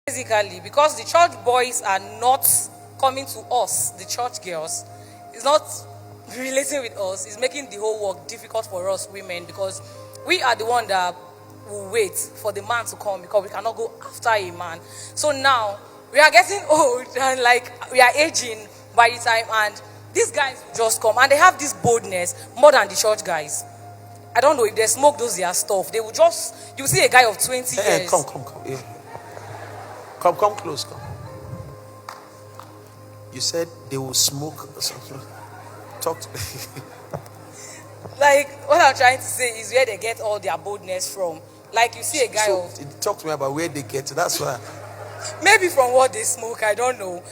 Basically, because the church boys are not coming to us, the church girls, it's not relating with us, it's making the whole work difficult for us women, because we are the one that will wait for the man to come, because we cannot go after a man. So now we are getting old and like we are aging by the time, and these guys will just come and they have this boldness more than the church guys. I don't know if they smoke those their stuff. They will just, you see a guy of 20 years. Come. Yeah. Come close, come. You said they will smoke or something. Talk to me. Like, what I'm trying to say is where they get all their boldness from. Like, you see a guy of... Talk to me about where they get to. That's why. Maybe from what they smoke, I don't know.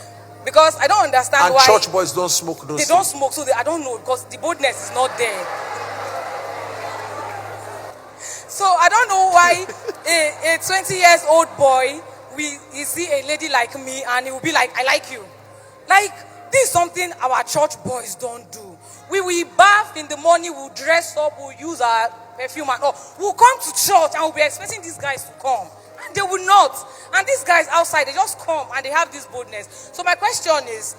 Because I don't understand and why... And church boys don't smoke those things. They don't smoke, so I don't know, because the boldness is not there. So I don't know why a 20 years old boy, he see a lady like me and he will be like, I like you. Like, this is something our church boys don't do. We will bath in the morning, we'll dress up, we'll use our perfume and all. We'll come to church and we'll be expecting these guys to come. And they will not. And these guys outside, they just come and they have this boldness. So my question is,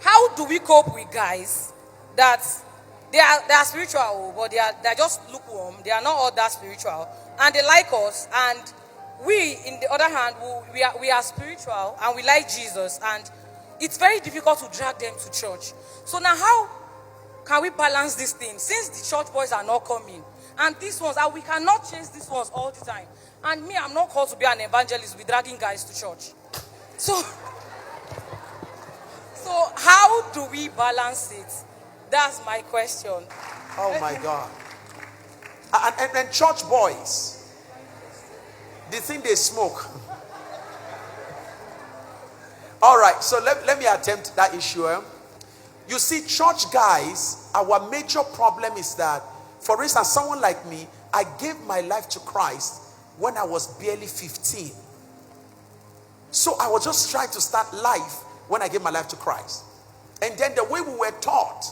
how do we cope with guys that they are spiritual, but they are just lukewarm. They are not all that spiritual, and they like us. And we, in the other hand, we are spiritual and we like Jesus. And it's very difficult to drag them to church. So now, how can we balance this thing? Since the church boys are not coming, and these ones, and we cannot chase these ones all the time. And me, I'm not called to be an evangelist with dragging guys to church. So how do we balance it? That's my question. Oh my God. And church boys, they think they smoke. All right, so let me attempt that issue. You see, church guys, our major problem is that, for instance, someone like me, I gave my life to Christ when I was barely 15. So I was just trying to start life when I gave my life to Christ. And then the way we were taught,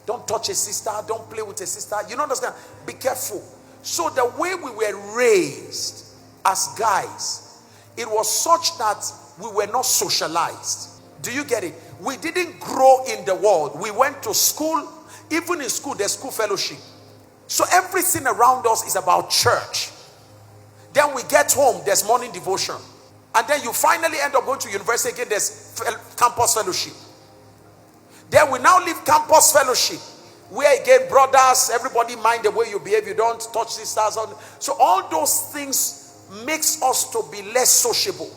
don't touch a sister, don't play with a sister. You know, understand? Be careful. So the way we were raised as guys, it was such that we were not socialized. Do you get it? We didn't grow in the world. We went to school. Even in school, there's school fellowship. So everything around us is about church. Then we get home, there's morning devotion. And then you finally end up going to university again, there's campus fellowship. Then we now leave campus fellowship, where again, brothers, everybody mind the way you behave, you don't touch sisters. So all those things makes us to be less sociable.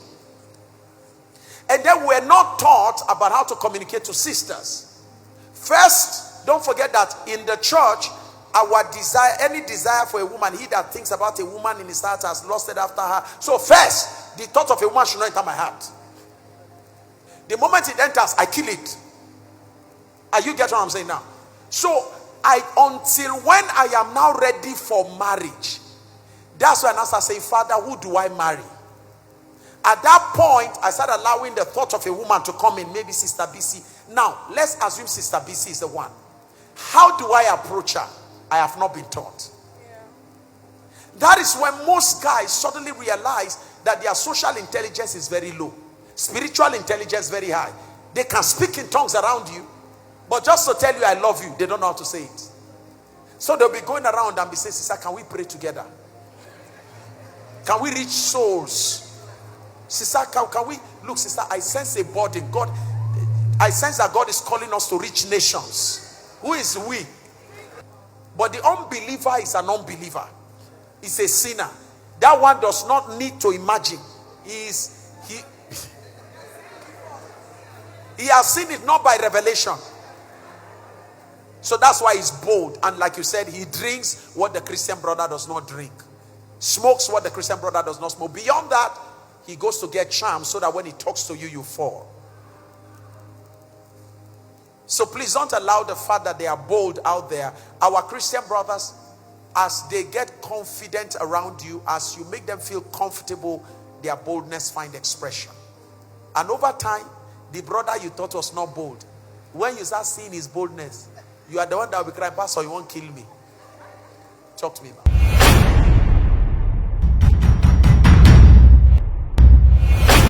And then we're not taught about how to communicate to sisters. First, don't forget that in the church, our desire, any desire for a woman, he that thinks about a woman in his heart has lusted after her. So first, the thought of a woman should not enter my heart. The moment it enters, I kill it. Are you getting what I'm saying now? So, until when I am now ready for marriage, that's when I start saying, Father, who do I marry? At that point, I started allowing the thought of a woman to come in, maybe Sister BC. Now, let's assume Sister BC is the one. How do I approach her? I have not been taught. Yeah. That is when most guys suddenly realize that their social intelligence is very low. Spiritual intelligence very high. They can speak in tongues around you, but just to tell you I love you, they don't know how to say it. So they'll be going around and be saying, Sister, can we pray together? Can we reach souls? Sister, can we? Look, sister, I sense a burden. God, I sense that God is calling us to reach nations. Who is we? But the unbeliever is an unbeliever. He's a sinner. That one does not need to imagine. He has seen it not by revelation. So that's why he's bold. And like you said, he drinks what the Christian brother does not drink. Smokes what the Christian brother does not smoke. Beyond that, he goes to get charms so that when he talks to you, you fall. So please don't allow the fact that they are bold out there. Our Christian brothers, as they get confident around you, as you make them feel comfortable, their boldness find expression. And over time, the brother you thought was not bold, when you start seeing his boldness, you are the one that will be crying, Pastor, you won't kill me. Talk to me about it.